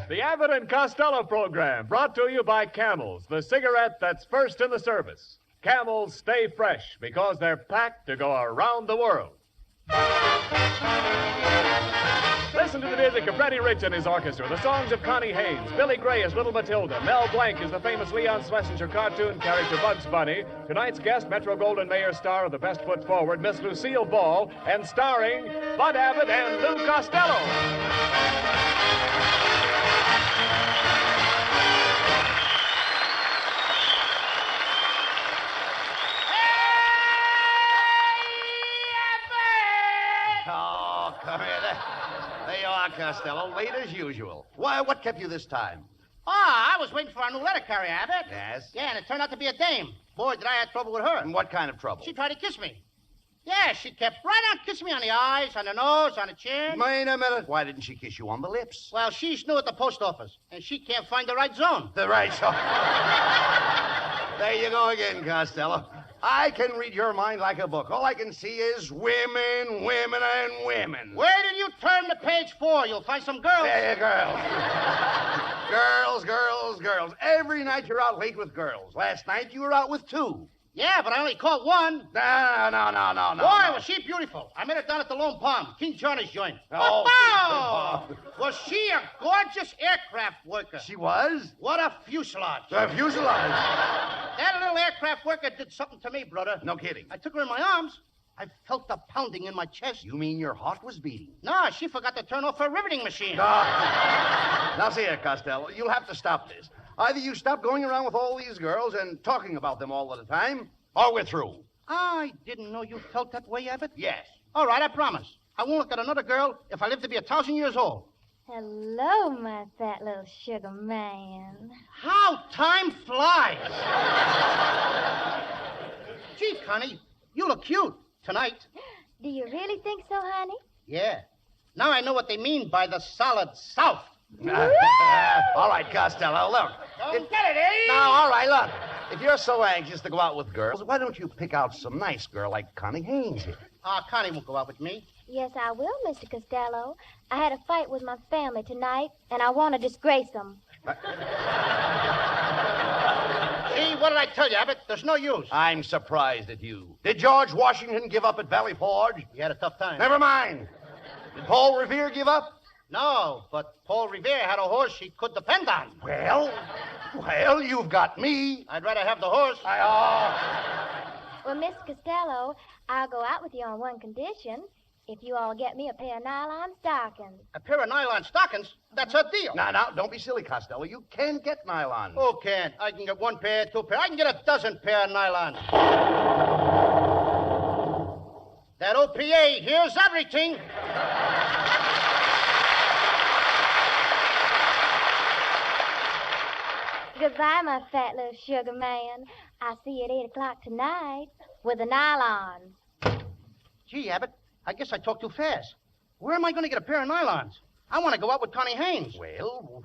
The Abbott and Costello program, brought to you by Camels, the cigarette that's first in the service. Camels stay fresh because they're packed to go around the world. Listen to the music of Freddie Rich and his orchestra, the songs of Connie Haynes, Billy Gray as Little Matilda, Mel Blanc as the famous Leon Schlesinger cartoon character Bugs Bunny, tonight's guest, Metro-Goldwyn-Mayer star of The Best Foot Forward, Miss Lucille Ball, and starring Bud Abbott and Lou Costello. Come here. There you are, Costello. Late as usual. Why, what kept you this time? Oh, I was waiting for our new letter carrier, Abbott. Yes? Yeah, and it turned out to be a dame. Boy, did I have trouble with her. And what kind of trouble? She tried to kiss me. Yeah, she kept right on kissing me on the eyes, on the nose, on the chin. Wait a minute. Why didn't she kiss you on the lips? Well, she's new at the post office, and she can't find the right zone. The right zone. There you go again, Costello. I can read your mind like a book. All I can see is women, women, and women. Where did you turn to page 4? You'll find some girls. Hey, girls. Girls, girls, girls. Every night you're out late with girls. Last night you were out with 2. Yeah, but I only caught 1. No. Boy, was she beautiful. I met her down at the Lone Palm, King Johnny's joint. Oh. Was she a gorgeous aircraft worker? She was? What a fuselage. A fuselage. That little aircraft worker did something to me, brother. No kidding. I took her in my arms. I felt the pounding in my chest. You mean your heart was beating? No, she forgot to turn off her riveting machine. Now, see here, Costello. You'll have to stop this. Either you stop going around with all these girls and talking about them all the time, or we're through. I didn't know you felt that way, Abbott. Yes. All right, I promise. I won't look at another girl if I live to be 1,000 years old. Hello, my fat little sugar man. How time flies. Gee, Connie, you look cute tonight. Do you really think so, honey? Yeah. Now I know what they mean by the solid South. All right, Costello, look. Don't get it, eh? No, all right, look. If you're so anxious to go out with girls, why don't you pick out some nice girl like Connie Haynes here? Connie won't go out with me. Yes, I will, Mr. Costello. I had a fight with my family tonight, and I want to disgrace them. See, what did I tell you, Abbott? There's no use. I'm surprised at you. Did George Washington give up at Valley Forge? He had a tough time. Never mind. Did Paul Revere give up? No, but Paul Revere had a horse he could depend on. Well, you've got me. I'd rather have the horse. Well, Mr. Costello, I'll go out with you on one condition. If you all get me a pair of nylon stockings. A pair of nylon stockings? That's a deal. Now, don't be silly, Costello. You can get nylon. Who can? I can get 1 pair, 2 pair. I can get a dozen pair of nylon. That OPA hears everything. Goodbye, my fat little sugar man. I'll see you at 8 o'clock tonight with the nylons. Gee, Abbott, I guess I talked too fast. Where am I going to get a pair of nylons? I want to go out with Connie Haynes. Well,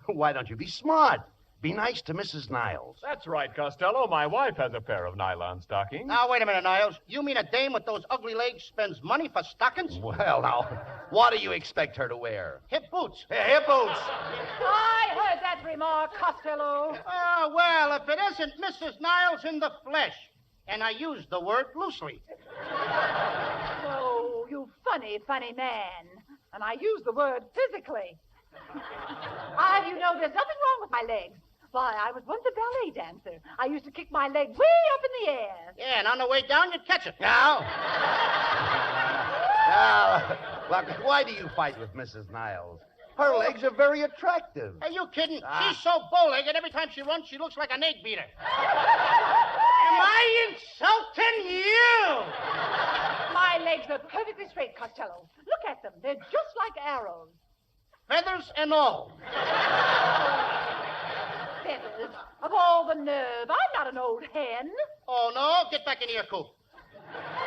why don't you be smart? Be nice to Mrs. Niles. That's right, Costello. My wife has a pair of nylon stockings. Now, wait a minute, Niles. You mean a dame with those ugly legs spends money for stockings? Well, now, what do you expect her to wear? Hip boots. Hip boots. I heard that remark, Costello. Oh, well, if it isn't Mrs. Niles in the flesh. And I use the word loosely. Oh, you funny, funny man. And I use the word physically. You know, there's nothing wrong with my legs. Why, I was once a ballet dancer. I used to kick my leg way up in the air. Yeah, and on the way down, you'd catch it. Now, look, why do you fight with Mrs. Niles? Her legs are very attractive. Are you kidding? She's so bow-legged, every time she runs, she looks like an egg beater. Am I insulting you? My legs are perfectly straight, Costello. Look at them. They're just like arrows. Feathers and all. Feathers? Of all the nerve. I'm not an old hen. Oh, no? Get back in your coop.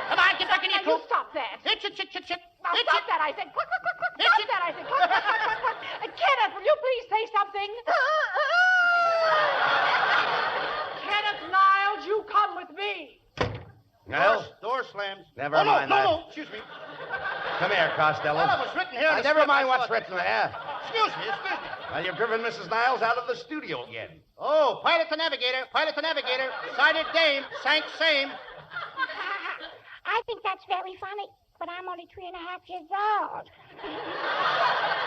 Come on, get back in your Now, you coop. stop that. Hitch it. Now, stop that, I said. Quick. Stop that, I said. Quick. Kenneth, will you please say something? Never Oh, no, mind no, that. no. Excuse me. Come here, Costello. Well, it was written here. in the Never script. mind I what's thought- written there. Excuse me. Well, you've driven Mrs. Niles out of the studio again. Oh, pilot to navigator. Sighted dame, sank same. I think that's very funny, but I'm only 3.5 years old.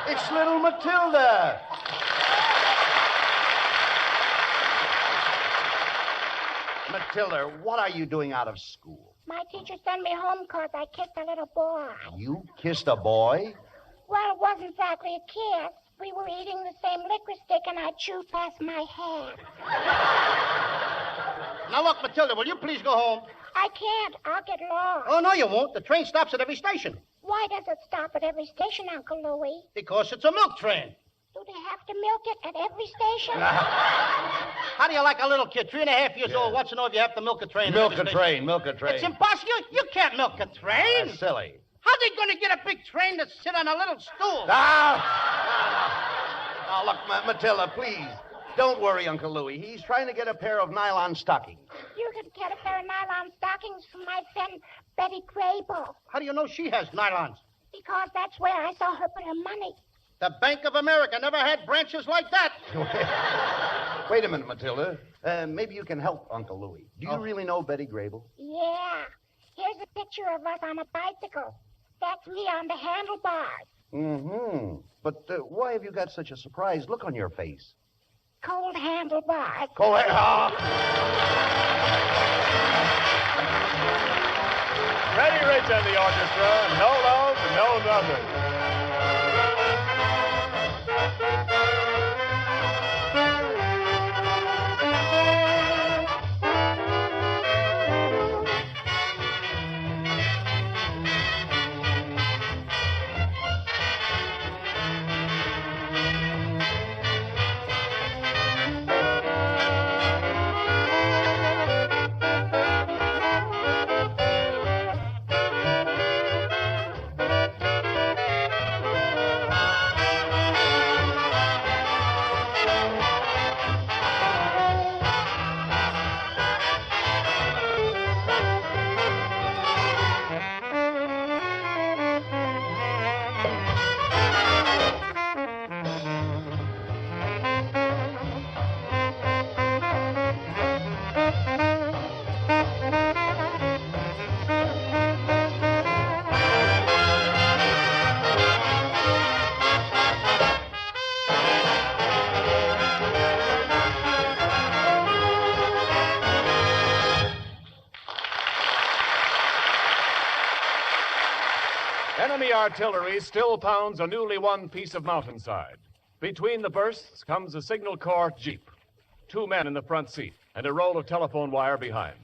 It's little Matilda. Matilda, what are you doing out of school? My teacher sent me home 'cause I kissed a little boy. You kissed a boy? Well, it wasn't exactly a kiss. We were eating the same liquor stick, and I chewed past my hair. Now, look, Matilda, will you please go home? I can't. I'll get lost. Oh, no, you won't. The train stops at every station. Why does it stop at every station, Uncle Louie? Because it's a milk train. Do they have to milk it at every station? How do you like a little kid, 3.5 years old, wants to know if you have to milk a train? at Milk every a station? train, milk a train. It's impossible. You can't milk a train. That's silly. How's he going to get a big train to sit on a little stool? Now, look, Matilda, please. Don't worry, Uncle Louie. He's trying to get a pair of nylon stockings. You could get a pair of nylon stockings from my friend Betty Grable, How do you know she has nylons? because that's where I saw her put her money. The Bank of America never had branches like that. Wait a minute, Matilda. Maybe you can help Uncle Louie. Do you really know Betty Grable? Yeah. Here's a picture of us on a bicycle. That's me on the handlebars. Mm-hmm. But why have you got such a surprised look on your face? Cold handlebars. Go ahead. Freddie Rich and the orchestra. No love, no nothing. Enemy artillery still pounds a newly won piece of mountainside. Between the bursts comes a Signal Corps Jeep. 2 men in the front seat and a roll of telephone wire behind.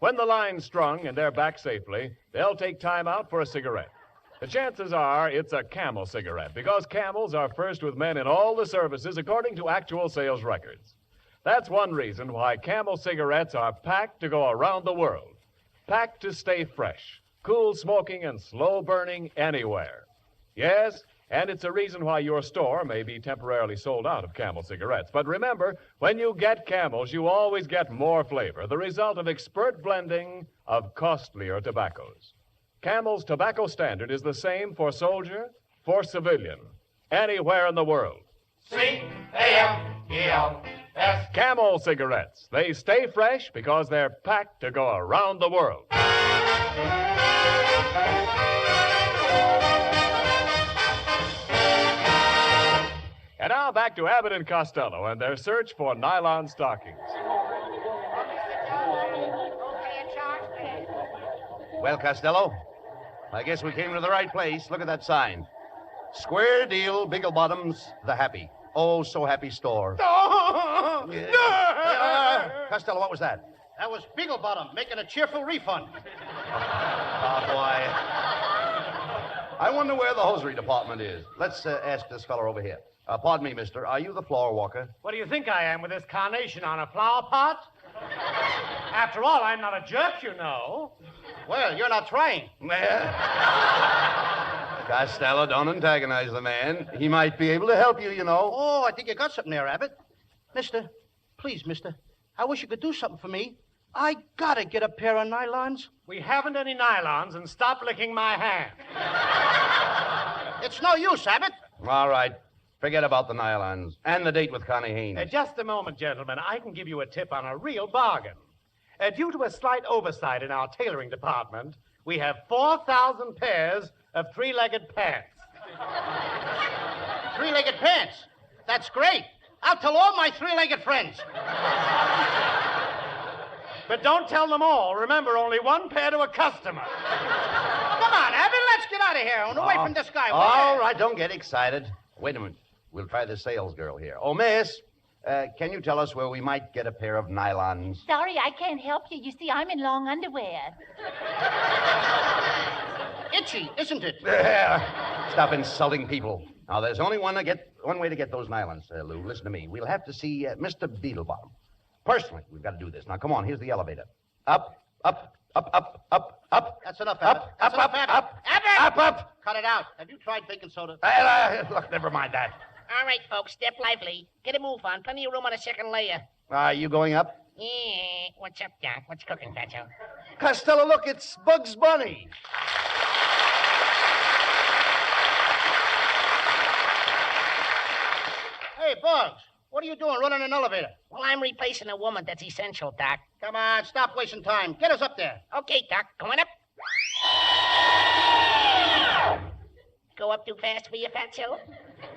When the line's strung and they're back safely, they'll take time out for a cigarette. The chances are it's a Camel cigarette, because Camels are first with men in all the services according to actual sales records. That's one reason why Camel cigarettes are packed to go around the world. Packed to stay fresh, cool smoking and slow burning anywhere. Yes, and it's a reason why your store may be temporarily sold out of Camel cigarettes. But remember, when you get Camels, you always get more flavor, the result of expert blending of costlier tobaccos. Camel's tobacco standard is the same for soldier, for civilian, anywhere in the world. C-A-M-E-L-S. Camel cigarettes. They stay fresh because they're packed to go around the world. And now back to Abbott and Costello and their search for nylon stockings. Well, Costello, I guess we came to the right place. Look at that sign. Square deal, Biggle Bottoms, the happy. Oh, so happy store. Costello, what was that? That was Beaglebottom making a cheerful refund. Oh, boy. I wonder where the hosiery department is. Let's ask this fellow over here. Pardon me, mister. Are you the floor walker? What do you think I am with this carnation on a flower pot? After all, I'm not a jerk, you know. Well, you're not trying. Costello, don't antagonize the man. He might be able to help you, you know. Oh, I think you got something there, Abbott. Mister, please, mister, I wish you could do something for me. I gotta get a pair of nylons. We haven't any nylons, and stop licking my hand. It's no use, Abbott. All right. Forget about the nylons and the date with Connie Haynes. Just a moment, gentlemen. I can give you a tip on a real bargain. Due to a slight oversight in our tailoring department, we have 4,000 pairs of three-legged pants. Three-legged pants. That's great. I'll tell all my three-legged friends. But don't tell them all. Remember, only one pair to a customer. Come on, Abbott, let's get out of here and away from this guy. All right, don't get excited. Wait a minute. We'll try the sales girl here. Oh, miss, can you tell us where we might get a pair of nylons? Sorry, I can't help you. You see, I'm in long underwear. Itchy, isn't it? Stop insulting people. Now, there's only one way to get those nylons, Lou. Listen to me. We'll have to see Mr. Beetlebottom. Personally, we've got to do this. Now, come on. Here's the elevator. Up, up, up, up, up, up. That's enough, Abbott. Up, up, Abbott. up, Abbott! up, up. Cut it out. Have you tried baking soda? Look, never mind that. All right, folks, step lively. Get a move on. Plenty of room on the second layer. Are you going up? Yeah. What's up, Doc? What's cooking, Fatso? Costello, look, it's Bugs Bunny. Hey, Bugs, what are you doing running an elevator? Well, I'm replacing a woman. That's essential, Doc. Come on, stop wasting time. Get us up there. Okay, Doc. Going up. Go up too fast for you, Fatso?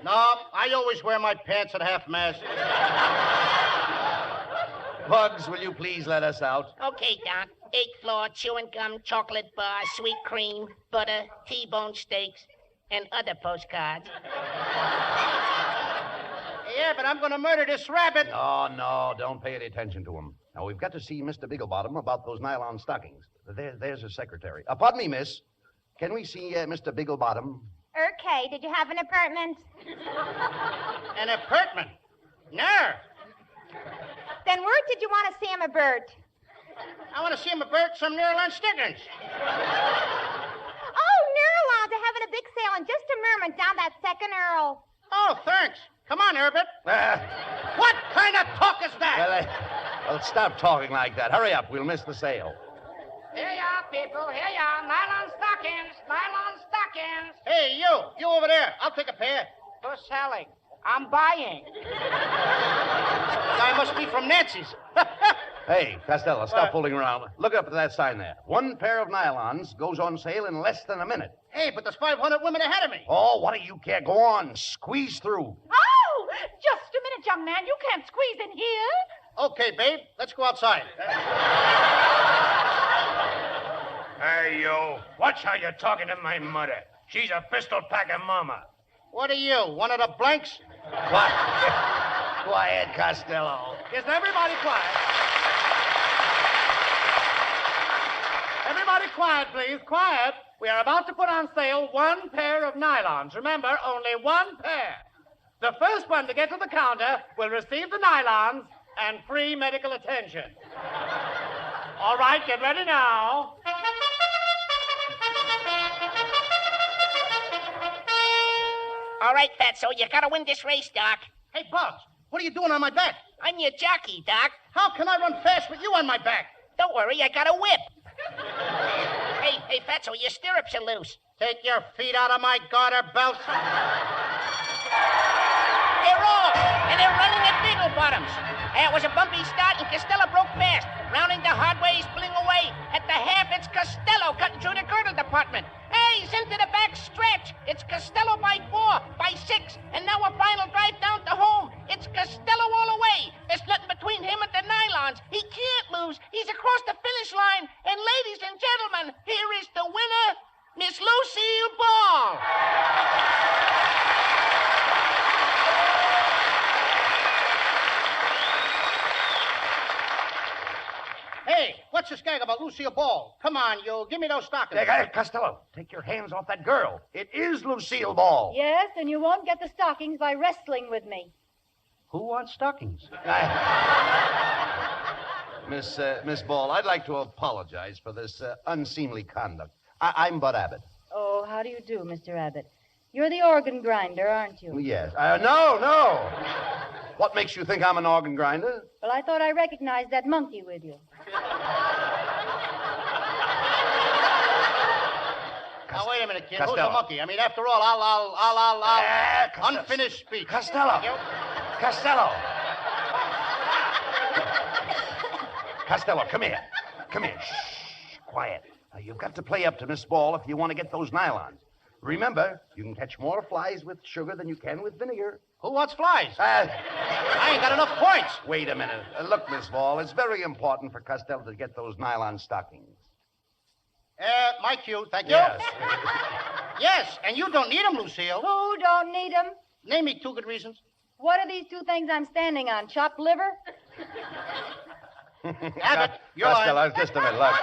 No, I always wear my pants at half-mast. Bugs, will you please let us out? Okay, Doc. 8th floor, chewing gum, chocolate bar, sweet cream, butter, T-bone steaks, and other postcards. Yeah, but I'm going to murder this rabbit. No, don't pay any attention to him. Now, we've got to see Mr. Bigglebottom about those nylon stockings. There's his secretary. Pardon me, miss. Can we see Mr. Bigglebottom? Okay, did you have an apartment? An apartment? No. Then where did you want to see him, Bert? I want to see him about some Nylon Stockings. Oh, Nylon, they're having a big sale in just a moment down that second Earl. Oh, thanks. Come on, Herbert. What kind of talk is that? Well, stop talking like that. Hurry up. We'll miss the sale. Here you are, people. Here you are. Nylon stockings. Nylon stockings. Hey, you over there. I'll take a pair. Who's selling? I'm buying. Guy must be from Nancy's. Hey, Costello, stop What? fooling around. Look up at that sign there. One pair of nylons goes on sale in less than a minute. Hey, but there's 500 women ahead of me. Oh, what do you care? Go on. Squeeze through. Oh, just a minute, young man. You can't squeeze in here. Okay, babe. Let's go outside. Hey, you. Watch how you're talking to my mother. She's a pistol-packing mama. What are you, one of the blanks? Quiet, Costello. Is everybody quiet? Everybody quiet, please. Quiet. We are about to put on sale one pair of nylons. Remember, only one pair. The first one to get to the counter will receive the nylons and free medical attention. All right, get ready now. All right, Fatso, you gotta win this race, Doc. Hey, Bugs, what are you doing on my back? I'm your jockey, Doc. How can I run fast with you on my back? Don't worry, I got a whip. Hey, Fatso, your stirrups are loose. Take your feet out of my garter belt. They're off, and they're running at Beagle Bottoms. It was a bumpy start, and Costello broke fast. Rounding the hard way, he's pulling away. At the half, it's Costello cutting through the girdle department. Hey, he's into the back stretch. It's Costello by 4, by 6, and now a final drive down to home. It's Costello all the way. There's nothing between him and the nylons. He can't lose. He's across the finish line. And ladies and gentlemen, here is the winner, Miss Lucille Ball. Hey, what's this gag about Lucille Ball? Come on, you. Give me those stockings. Hey, Costello, take your hands off that girl. It is Lucille Ball. Yes, and you won't get the stockings by wrestling with me. Who wants stockings? Miss Ball, I'd like to apologize for this unseemly conduct. I'm Bud Abbott. Oh, how do you do, Mr. Abbott? You're the organ grinder, aren't you? Yes. No. What makes you think I'm an organ grinder? Well, I thought I recognized that monkey with you. Now, wait a minute, kid. Costello. Who's the monkey? I mean, after all, I'll unfinished speech. Costello. Thank you. Costello. Costello, come here. Come here. Shh. Quiet. Now, you've got to play up to Miss Ball if you want to get those nylons. Remember, you can catch more flies with sugar than you can with vinegar. Who wants flies? I ain't got enough points. Wait a minute. Look, Miss Ball, it's very important for Costello to get those nylon stockings. My cue, thank you. Yes. Yes, and you don't need them, Lucille. Who don't need 'em? Name me 2 good reasons. What are these 2 things I'm standing on? Chopped liver? Abbott, you're Costello, on. just a minute. Look.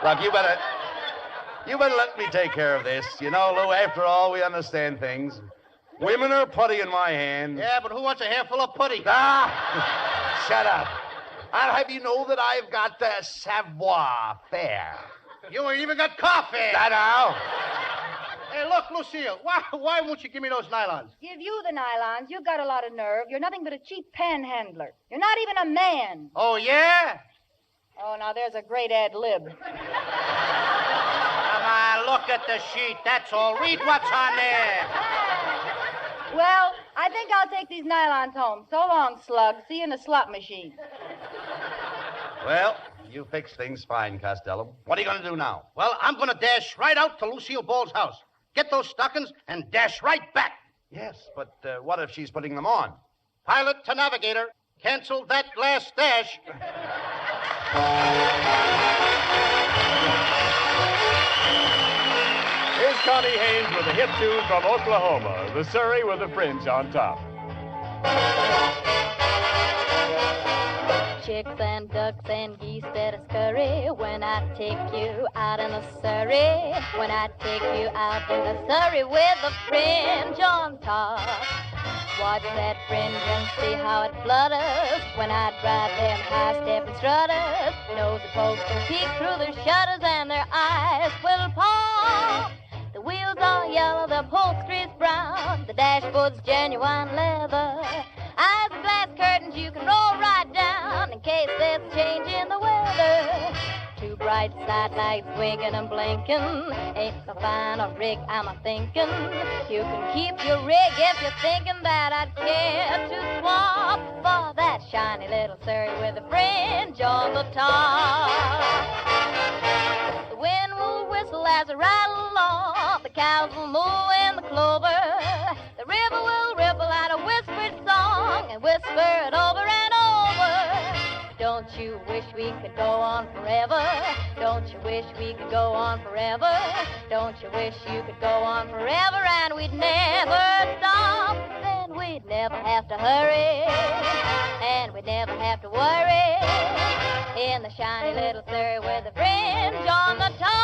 Look, you better let me take care of this. You know, Lou, after all, we understand things. Women are putty in my hand. Yeah, but who wants a handful of putty? Ah! Shut up. I'll have you know that I've got the savoir faire. You ain't even got coffee. Now. Hey, look, Lucille, why won't you give me those nylons? Give you the nylons. You've got a lot of nerve. You're nothing but a cheap panhandler. You're not even a man. Oh, yeah? Oh, now there's a great ad lib. Come on, look at the sheet. That's all. Read what's on there. Well, I think I'll take these nylons home. So long, slug. See you in the slot machine. Well, you fix things fine, Costello. What are you going to do now? Well, I'm going to dash right out to Lucille Ball's house. Get those stockings and dash right back. Yes, but what if she's putting them on? Pilot to navigator. Cancel that last dash. Here's Connie Haynes with a hit tune from Oklahoma, the Surrey with a fringe on top. Chicks and ducks and geese better scurry when I take you out in the Surrey. When I take you out in the Surrey with a fringe on top. Watch that fringe and see how it flutters when I drive them high-stepping strutters. Nosy folks will peek through their shutters and their eyes will pop. The wheels are yellow, the upholstery's brown, the dashboard's genuine leather. Eyes are glass curtains you can roll right down in case there's a change in the weather. 2 bright sidelights winking and blinking. Ain't so fine a rig, I'm a-thinking. You can keep your rig if you're thinking that I'd care to swap for that shiny little Surrey with a fringe on the top. The wind will whistle as I ride along. The cows will moo in the clover. The river will ripple out a whispered song and whisper it over and over. Don't you wish we could go on forever? Don't you wish we could go on forever? Don't you wish you could go on forever and we'd never stop? Then we'd never have to hurry and we'd never have to worry in the shiny little Surrey with a fringe on the top.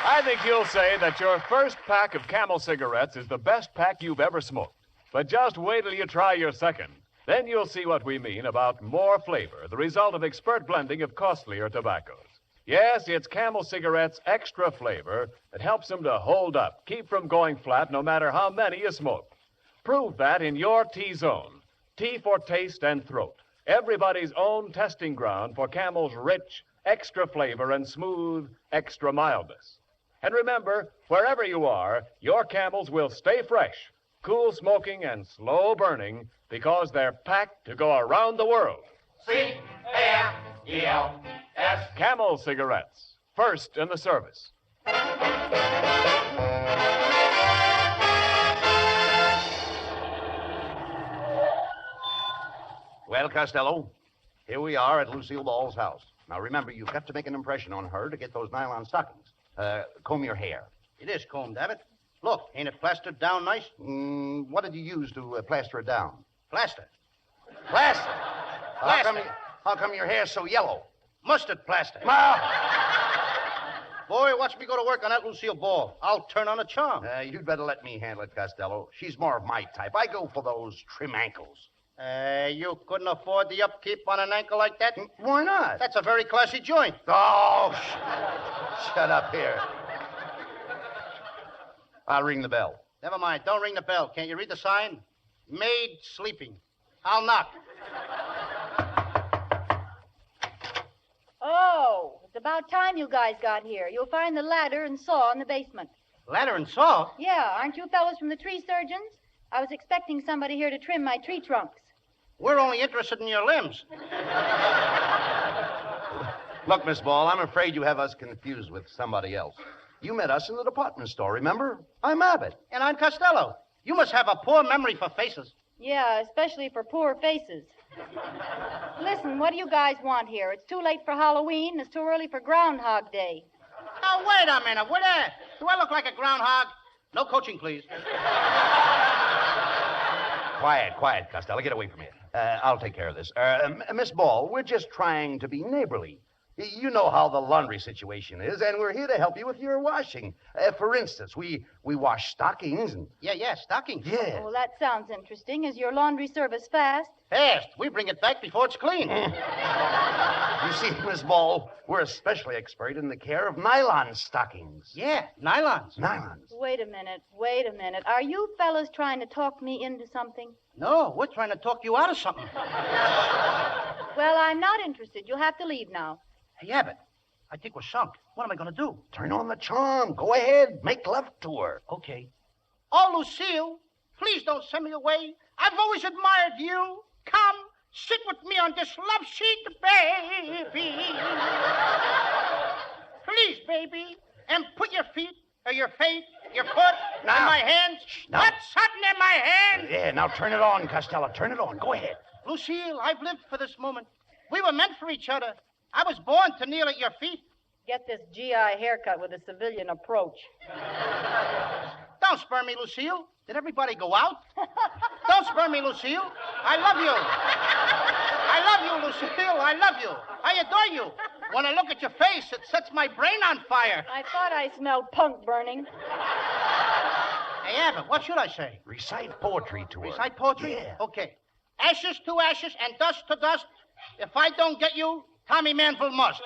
I think you'll say that your first pack of Camel cigarettes is the best pack you've ever smoked. But just wait till you try your second. Then you'll see what we mean about more flavor, the result of expert blending of costlier tobaccos. Yes, it's Camel cigarettes' extra flavor that helps them to hold up, keep from going flat no matter how many you smoke. Prove that in your T-Zone. T for taste and throat. Everybody's own testing ground for Camel's rich, extra flavor and smooth, extra mildness. And remember, wherever you are, your Camels will stay fresh, cool smoking and slow burning because they're packed to go around the world. C-A-M-E-L-S. Camel cigarettes, first in the service. Well, Costello, here we are at Lucille Ball's house. Now, remember, you've got to make an impression on her to get those nylon stockings. Comb your hair. It is combed, Abbott. Look, ain't it plastered down nice? What did you use to plaster it down? Plaster. Plaster? Plaster. How come your hair's so yellow? Mustard plaster. Boy, watch me go to work on that Lucille Ball. I'll turn on a charm. You'd better let me handle it, Costello. She's more of my type. I go for those trim ankles. You couldn't afford the upkeep on an ankle like that? Why not? That's a very classy joint. Oh, shut up here. I'll ring the bell. Never mind. Don't ring the bell. Can't you read the sign? Maid sleeping. I'll knock. Oh, it's about time you guys got here. You'll find the ladder and saw in the basement. Ladder and saw? Yeah, aren't you fellows from the tree surgeons? I was expecting somebody here to trim my tree trunks. We're only interested in your limbs. Look, Miss Ball, I'm afraid you have us confused with somebody else. You met us in the department store, remember? I'm Abbott. And I'm Costello. You must have a poor memory for faces. Yeah, especially for poor faces. Listen, what do you guys want here? It's too late for Halloween, and it's too early for Groundhog Day. Now, wait a minute. Do I look like a groundhog? No coaching, please. Quiet, Costello. Get away from here. I'll take care of this. Miss Ball, we're just trying to be neighborly. You know how the laundry situation is, and we're here to help you with your washing. For instance, we wash stockings and... Yeah, stockings. Yeah. Oh, that sounds interesting. Is your laundry service fast? Fast. We bring it back before it's clean. You see, Miss Ball, we're especially expert in the care of nylon stockings. Yeah, nylons. Nylons. Wait a minute. Are you fellas trying to talk me into something? No, we're trying to talk you out of something. Well, I'm not interested. You'll have to leave now. Hey, Abbott, I think we're sunk. What am I going to do? Turn on the charm. Go ahead. Make love to her. Okay. Oh, Lucille, please don't send me away. I've always admired you. Come, sit with me on this love seat, baby. Please, baby. And put your feet, or your feet, your foot in my hands. Now. Put something in my hand. Yeah, now turn it on, Costello. Turn it on. Go ahead. Lucille, I've lived for this moment. We were meant for each other. I was born to kneel at your feet. Get this GI haircut with a civilian approach. Don't spur me, Lucille. Did everybody go out? Don't spur me, Lucille. I love you. I love you, Lucille. I love you. I adore you. When I look at your face, it sets my brain on fire. I thought I smelled punk burning. Hey, Abbott, what should I say? Recite poetry to her. Recite poetry? Yeah. Okay. Ashes to ashes and dust to dust. If I don't get you, Tommy Manville must.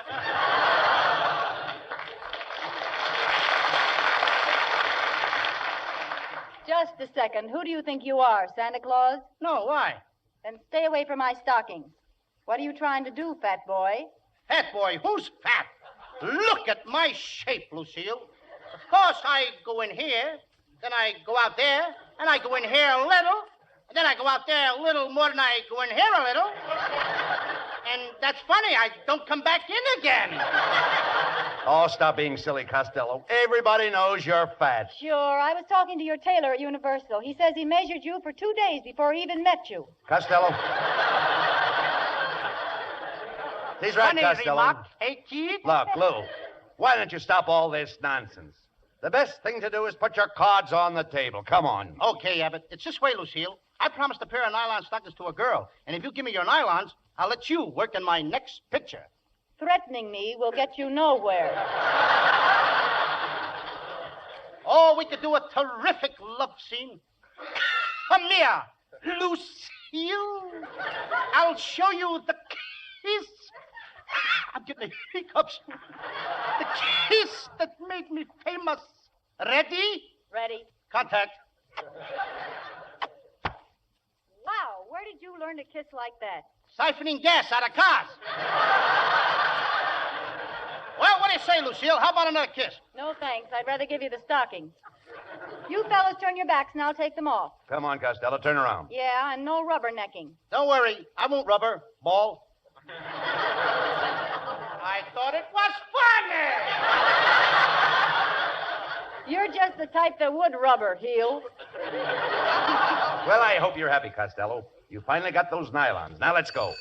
Just a second. Who do you think you are, Santa Claus? No, why? Then stay away from my stockings. What are you trying to do, fat boy? Fat boy? Who's fat? Look at my shape, Lucille. Of course, I go in here, then I go out there, and I go in here a little, and then I go out there a little more than I go in here a little. And that's funny. I don't come back in again. Oh, stop being silly, Costello. Everybody knows you're fat. Sure. I was talking to your tailor at Universal. He says he measured you for 2 days before he even met you. Costello. He's right, Funny Costello. remark. Hey, kid. Look, Lou, why don't you stop all this nonsense? The best thing to do is put your cards on the table. Come on. Okay, Abbott. It's this way, Lucille. I promised a pair of nylon stockings to a girl, and if you give me your nylons, I'll let you work in my next picture. Threatening me will get you nowhere. Oh, we could do a terrific love scene. Come here, Lucille. I'll show you the kiss. I'm getting the hiccups. The kiss that made me famous. Ready? Ready? Contact. Wow, where did you learn to kiss like that? Siphoning gas out of cars. Well, what do you say, Lucille? How about another kiss? No, thanks. I'd rather give you the stockings. You fellas turn your backs and I'll take them off. Come on, Costello. Turn around. Yeah, and no rubbernecking. Don't worry. I won't rubber. Ball. I thought it was funny. You're just the type that would rubber, heel. Well, I hope you're happy, Costello. You finally got those nylons. Now let's go.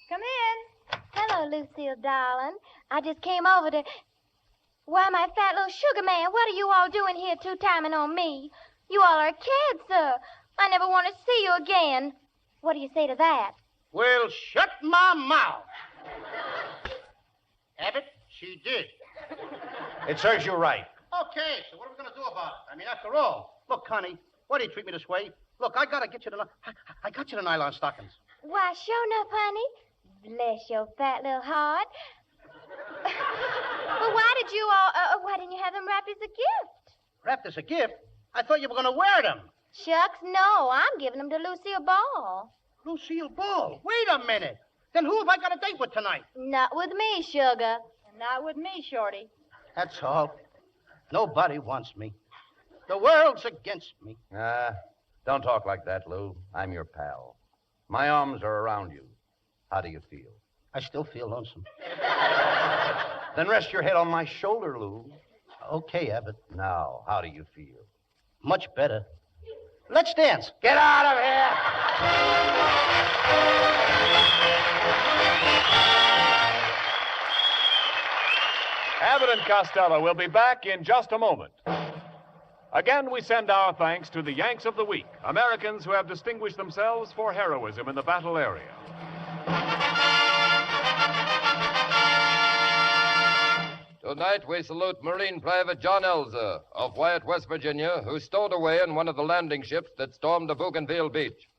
Come in. Hello, Lucille, darling. I just came over to... Why, my fat little sugar man, what are you all doing here two-timing on me? You all are kids, sir. I never want to see you again. What do you say to that? Well, shut my mouth. Abbott, she did. It serves you right. Okay, so what are we going to do about it? I mean, after all, look, Connie, why do you treat me this way? Look, I got to get you the... I got you the nylon stockings. Why, sure enough, honey. Bless your fat little heart. But why didn't you have them wrapped as a gift? Wrapped as a gift? I thought you were going to wear them. Shucks, no. I'm giving them to Lucille Ball. Lucille Ball? Wait a minute. Then who have I got a date with tonight? Not with me, sugar. And not with me, Shorty. That's all. Nobody wants me. The world's against me. Don't talk like that, Lou. I'm your pal. My arms are around you. How do you feel? I still feel lonesome. Then rest your head on my shoulder, Lou. Okay, Abbott. Now, how do you feel? Much better. Let's dance. Get out of here! Abbott and Costello will be back in just a moment. Again, we send our thanks to the Yanks of the Week, Americans who have distinguished themselves for heroism in the battle area. Tonight, we salute Marine Private John Elza of Wyatt, West Virginia, who stowed away in one of the landing ships that stormed the Bougainville beach.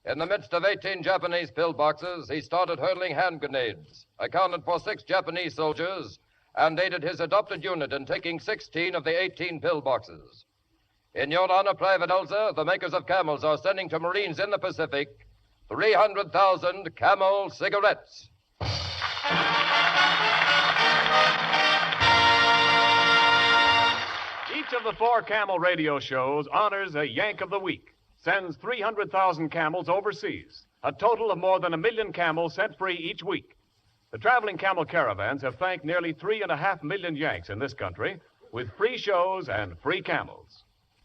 In the midst of 18 Japanese pillboxes, he started hurling hand grenades, accounted for 6 Japanese soldiers, and aided his adopted unit in taking 16 of the 18 pillboxes. In your honor, Private Elza, the makers of Camels are sending to Marines in the Pacific 300,000 Camel cigarettes. Each of the 4 Camel radio shows honors a Yank of the Week, sends 300,000 camels overseas, a total of more than 1 million camels sent free each week. The traveling camel caravans have thanked nearly 3.5 million Yanks in this country with free shows and free camels.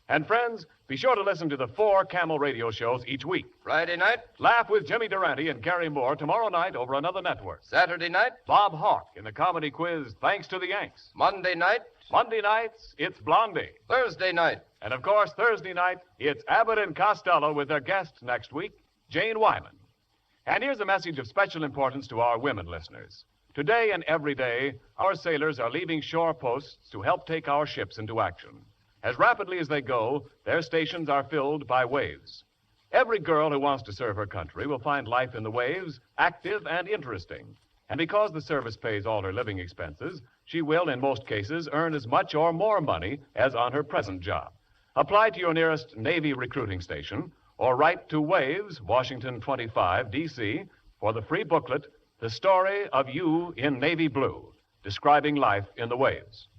And friends, be sure to listen to the 4 Camel radio shows each week. Friday night, Laugh with Jimmy Durante and Gary Moore tomorrow night over another network. Saturday night, Bob Hawke in the comedy quiz Thanks to the Yanks. Monday night, Monday nights, it's Blondie. Thursday night. And of course, Thursday night, it's Abbott and Costello with their guest next week, Jane Wyman. And here's a message of special importance to our women listeners. Today and every day, our sailors are leaving shore posts to help take our ships into action. As rapidly as they go, their stations are filled by waves. Every girl who wants to serve her country will find life in the waves active and interesting. And because the service pays all her living expenses, she will, in most cases, earn as much or more money as on her present job. Apply to your nearest Navy recruiting station or write to Waves, Washington 25, D.C., for the free booklet, The Story of You in Navy Blue, describing life in the waves.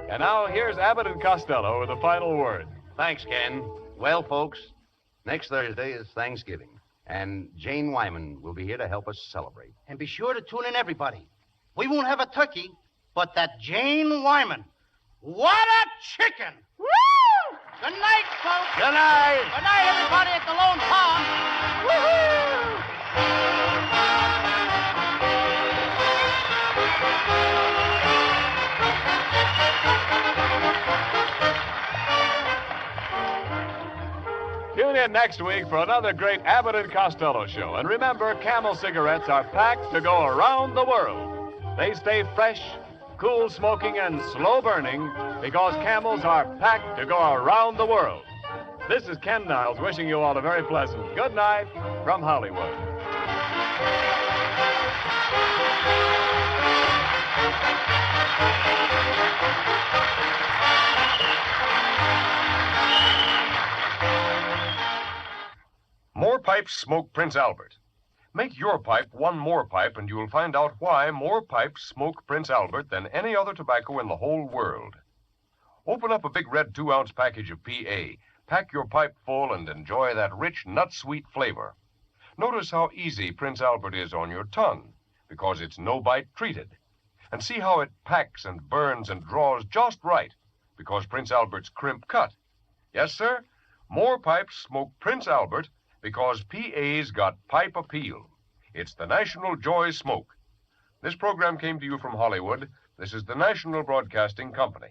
And now, here's Abbott and Costello with the final word. Thanks, Ken. Well, folks, next Thursday is Thanksgiving, and Jane Wyman will be here to help us celebrate. And be sure to tune in, everybody. We won't have a turkey, but that Jane Wyman. What a chicken! Woo! Good night, folks. Good night. Good night, everybody at the Lone Pond. Woohoo! Tune in next week for another great Abbott and Costello show. And remember, Camel cigarettes are packed to go around the world. They stay fresh, cool smoking, and slow burning because Camels are packed to go around the world. This is Ken Niles wishing you all a very pleasant good night from Hollywood. More pipes smoke Prince Albert. Make your pipe one more pipe, and you'll find out why more pipes smoke Prince Albert than any other tobacco in the whole world. Open up a big red 2-ounce package of PA. Pack your pipe full and enjoy that rich, nut-sweet flavor. Notice how easy Prince Albert is on your tongue, because it's no-bite treated. And see how it packs and burns and draws just right, because Prince Albert's crimp cut. Yes, sir, more pipes smoke Prince Albert because PA's got pipe appeal. It's the National Joy Smoke. This program came to you from Hollywood. This is the National Broadcasting Company.